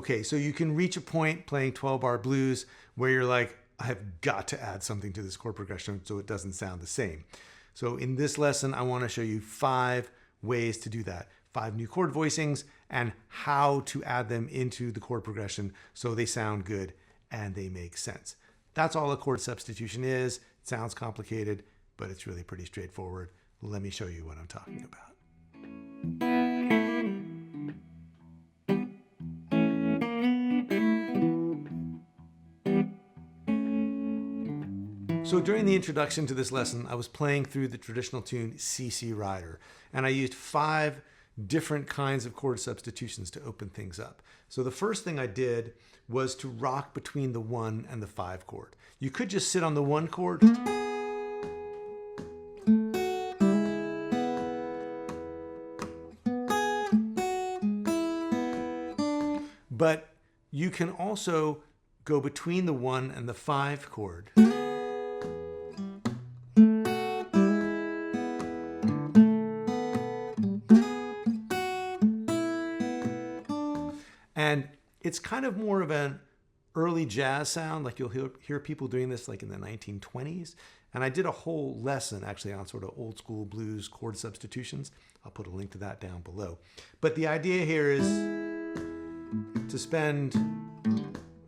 Okay, so you can reach a point playing 12-bar blues where you're like, I've got to add something to this chord progression so it doesn't sound the same. So in this lesson, I want to show you 5 ways to do that. 5 new chord voicings and how to add them into the chord progression so they sound good and they make sense. That's all a chord substitution is. It sounds complicated, but it's really pretty straightforward. Let me show you what I'm talking about. So during the introduction to this lesson, I was playing through the traditional tune CC Rider, and I used 5 different kinds of chord substitutions to open things up. So the first thing I did was to rock between the 1 and the 5 chord. You could just sit on the 1 chord, but you can also go between the 1 and the 5 chord. And it's kind of more of an early jazz sound, like you'll hear people doing this like in the 1920s. And I did a whole lesson actually on sort of old school blues chord substitutions. I'll put a link to that down below. But the idea here is to spend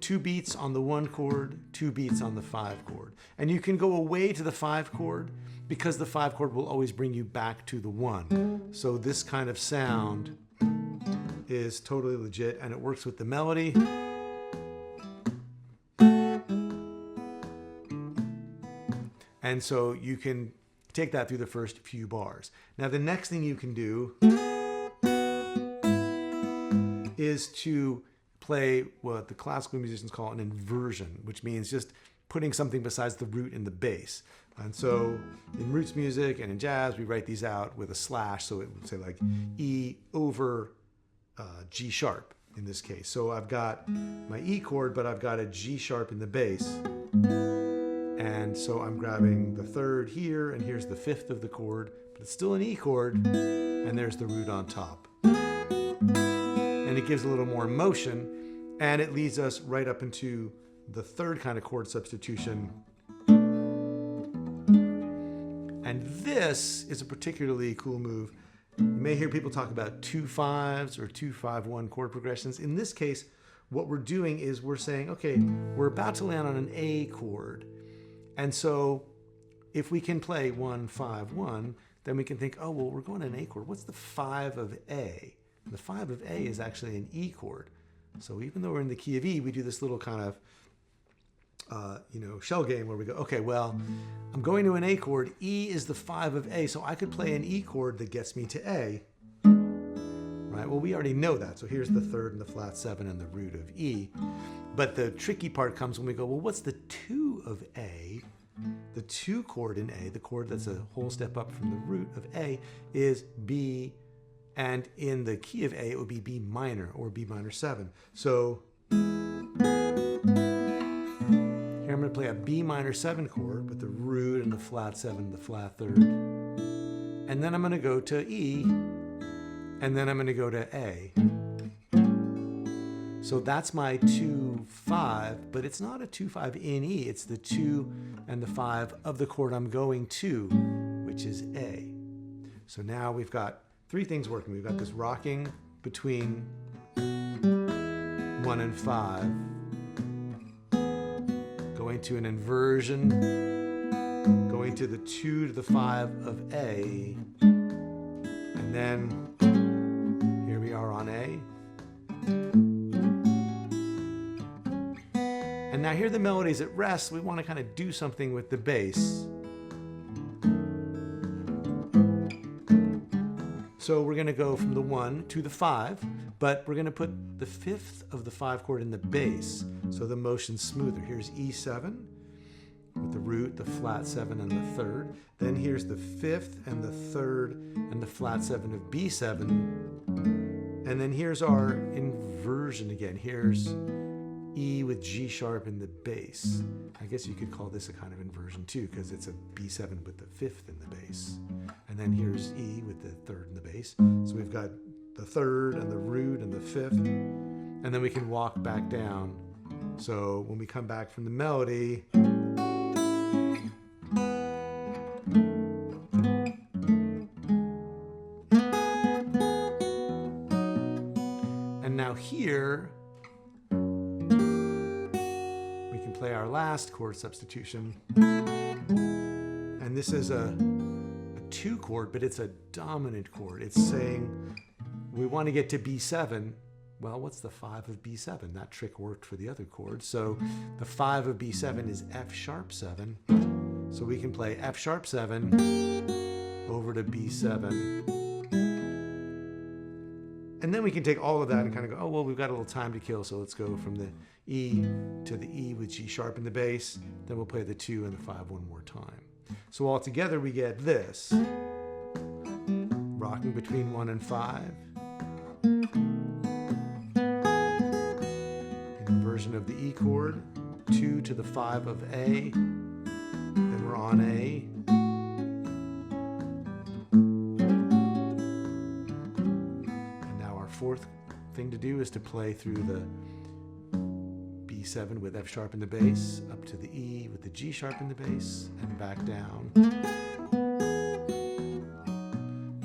2 beats on the 1 chord, 2 beats on the 5 chord. And you can go away to the 5 chord because the 5 chord will always bring you back to the 1. So this kind of sound is totally legit and it works with the melody. And so you can take that through the first few bars. Now the next thing you can do is to play what the classical musicians call an inversion, which means just putting something besides the root in the bass. And so in roots music and in jazz, we write these out with a slash. So it would say like E over G sharp in this case. So I've got my E chord, but I've got a G sharp in the bass. And so I'm grabbing the 3rd here, and here's the 5th of the chord, but it's still an E chord, and there's the root on top. And it gives a little more motion, and it leads us right up into the 3rd kind of chord substitution. And this is a particularly cool move. You may hear people talk about 2/5s or 2/5-1 chord progressions. In this case, what we're doing is we're saying, okay, we're about to land on an A chord. And so if we can play 1-5-1, then we can think, oh, well, we're going to an A chord. What's the 5 of A? And the 5 of A is actually an E chord. So even though we're in the key of E, we do this little kind of shell game where we go, okay, well, I'm going to an A chord. E is the 5 of A, so I could play an E chord that gets me to A. Right? Well, we already know that. So here's the 3rd and the flat 7 and the root of E. But the tricky part comes when we go, well, what's the 2 of A? The 2 chord in A, the chord that's a whole step up from the root of A, is B. And in the key of A, it would be B minor or B minor 7. So here I'm going to play a B minor 7 chord with the root and the flat 7 and the flat 3rd. And then I'm going to go to E, and then I'm going to go to A. So that's my 2-5, but it's not a 2-5 in E. It's the 2 and the 5 of the chord I'm going to, which is A. So now we've got 3 things working. We've got this rocking between 1 and 5, going to an inversion, going to the 2 to the 5 of A, and then here we are on A. And now here the melody's at rest. We want to kind of do something with the bass. So we're going to go from the 1 to the 5, but we're going to put the 5th of the 5 chord in the bass, so the motion's smoother. Here's E7 with the root, the flat 7, and the 3rd. Then here's the 5th and the 3rd and the flat 7 of B7. And then here's our inversion again. Here's E with G sharp in the bass. I guess you could call this a kind of inversion too, because it's a B7 with the 5th in the bass. And then here's E with the 3rd in the bass. So we've got the 3rd and the root and the 5th. and then we can walk back down. So when we come back from the melody, and now here we can play our last chord substitution. And this is a 2 chord, but it's a dominant chord. It's saying we want to get to B7. Well, what's the 5 of B7? That trick worked for the other chords. So the 5 of B7 is F sharp 7. So we can play F sharp 7 over to B7. And then we can take all of that and kind of go, oh, well, we've got a little time to kill. So let's go from the E to the E with G sharp in the bass. Then we'll play the 2 and the 5 one more time. So all together we get this. Rocking between 1 and 5. Inversion of the E chord. 2 to the 5 of A. Then we're on A. And now our fourth thing to do is to play through the B7 with F sharp in the bass, up to the E with the G sharp in the bass, and back down.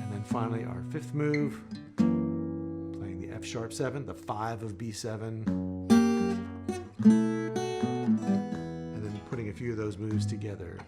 And then finally our fifth move, playing the F sharp 7, the 5 of B7, and then putting a few of those moves together.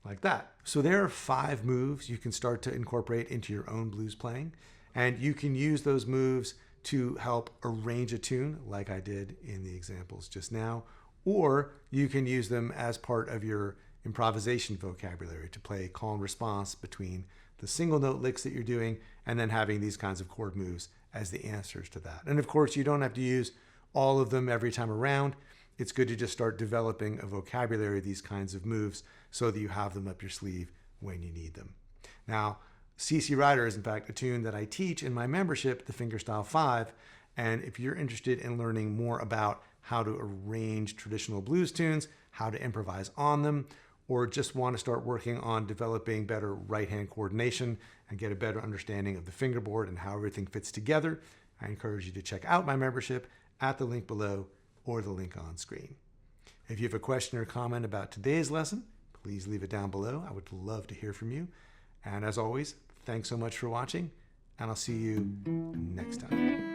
Like that. So there are 5 moves you can start to incorporate into your own blues playing. And you can use those moves to help arrange a tune, like I did in the examples just now, or you can use them as part of your improvisation vocabulary to play call and response between the single note licks that you're doing and then having these kinds of chord moves as the answers to that. And of course, you don't have to use all of them every time around. It's good to just start developing a vocabulary of these kinds of moves so that you have them up your sleeve when you need them. Now, CC Rider is in fact a tune that I teach in my membership, the Fingerstyle 5. And if you're interested in learning more about how to arrange traditional blues tunes, how to improvise on them, or just want to start working on developing better right-hand coordination and get a better understanding of the fingerboard and how everything fits together, I encourage you to check out my membership at the link below or the link on screen. If you have a question or comment about today's lesson, please leave it down below. I would love to hear from you. And as always, thanks so much for watching, and I'll see you next time.